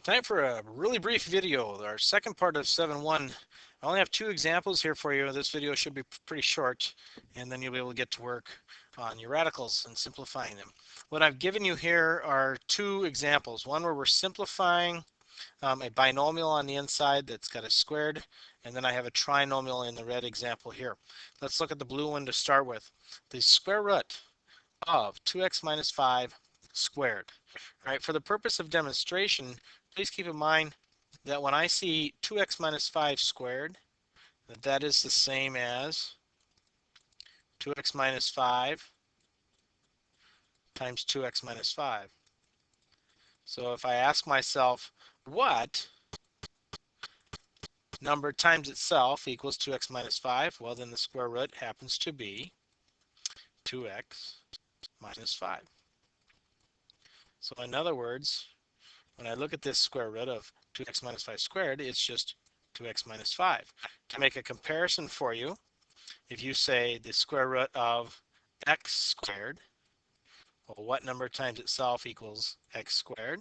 Time for a really brief video, our second part of 7.1. I only have two examples here for you. This video should be pretty short, and then you'll be able to get to work on your radicals and simplifying them. What I've given you here are two examples. One where we're simplifying a binomial on the inside that's got a squared, and then I have a trinomial in the red example here. Let's look at the blue one to start with. The square root of 2x minus 5 squared. All right, for the purpose of demonstration, please keep in mind that when I see 2x minus 5 squared, that is the same as 2x minus 5 times 2x minus 5. So if I ask myself, what number times itself equals 2x minus 5, well, then the square root happens to be 2x minus 5. So in other words, when I look at this square root of 2x minus 5 squared, it's just 2x minus 5. To make a comparison for you, if you say the square root of x squared, well, what number times itself equals x squared?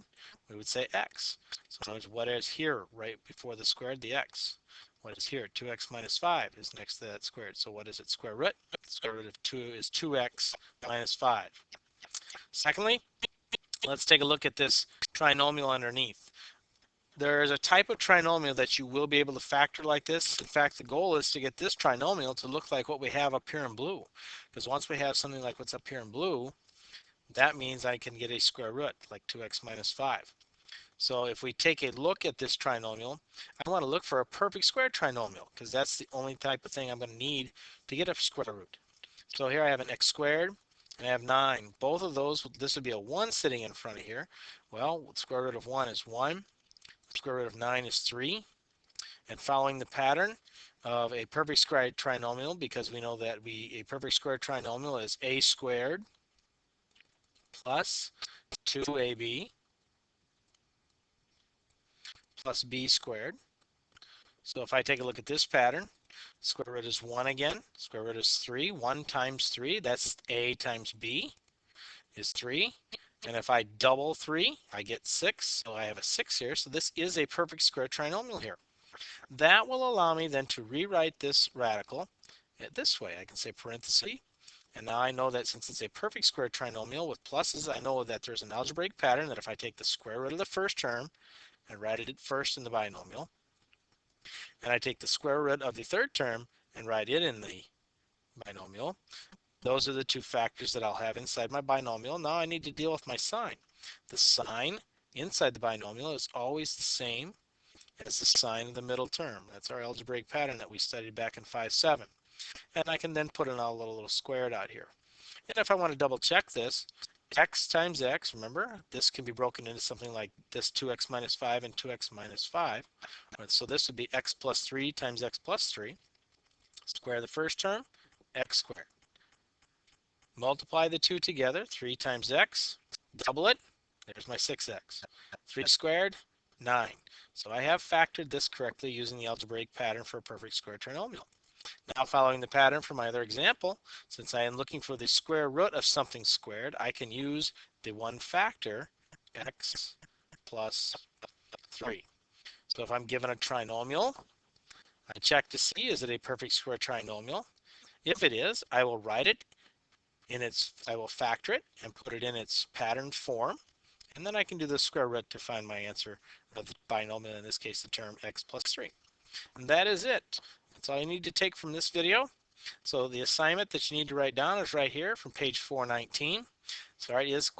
We would say x. So in other words, what is here right before the squared? The x. What is here? 2x minus 5 is next to that squared. So what is its square root? The square root of 2 is 2x minus 5. Secondly, let's take a look at this trinomial underneath. There is a type of trinomial that you will be able to factor like this. In fact, the goal is to get this trinomial to look like what we have up here in blue. Because once we have something like what's up here in blue, that means I can get a square root, like 2x minus 5. So if we take a look at this trinomial, I want to look for a perfect square trinomial, because that's the only type of thing I'm going to need to get a square root. So here I have an x squared, and I have 9. Both of those, this would be a 1 sitting in front of here. Well, the square root of 1 is 1. Square root of 9 is 3. And following the pattern of a perfect square trinomial, because we know that a perfect square trinomial is a squared plus 2ab plus b squared. So if I take a look at this pattern, square root is 1 again, square root is 3. 1 times 3, that's a times b, is 3. And if I double 3, I get 6. So I have a 6 here. So this is a perfect square trinomial here. That will allow me then to rewrite this radical this way. I can say parenthesis. And now I know that since it's a perfect square trinomial with pluses, I know that there's an algebraic pattern that if I take the square root of the first term and write it first in the binomial, and I take the square root of the third term and write it in the binomial, those are the two factors that I'll have inside my binomial. Now I need to deal with my sign. The sign inside the binomial is always the same as the sign of the middle term. That's our algebraic pattern that we studied back in 5.7. And I can then put in a little squared out here. And if I want to double check this, x times x, remember, this can be broken into something like this 2x minus 5 and 2x minus 5. So this would be x plus 3 times x plus 3. Square the first term, x squared. Multiply the two together, 3 times x, double it, there's my 6x. 3 squared, 9. So I have factored this correctly using the algebraic pattern for a perfect square trinomial. Now following the pattern for my other example, since I am looking for the square root of something squared, I can use the one factor, x plus 3. So if I'm given a trinomial, I check to see, is it a perfect square trinomial? If it is, I will write it I will factor it and put it in its pattern form, and then I can do the square root to find my answer of the binomial, in this case the term x plus 3. And that is it. That's all you need to take from this video. So the assignment that you need to write down is right here from page 419. Sorry, it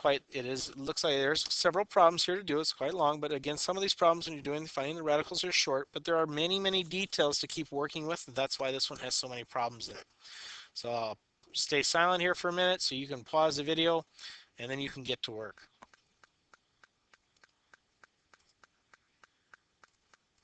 looks like there's several problems here to do. It's quite long, but again, some of these problems when you're finding the radicals are short, but there are many, many details to keep working with. And that's why this one has so many problems in it. So I'll stay silent here for a minute so you can pause the video and then you can get to work.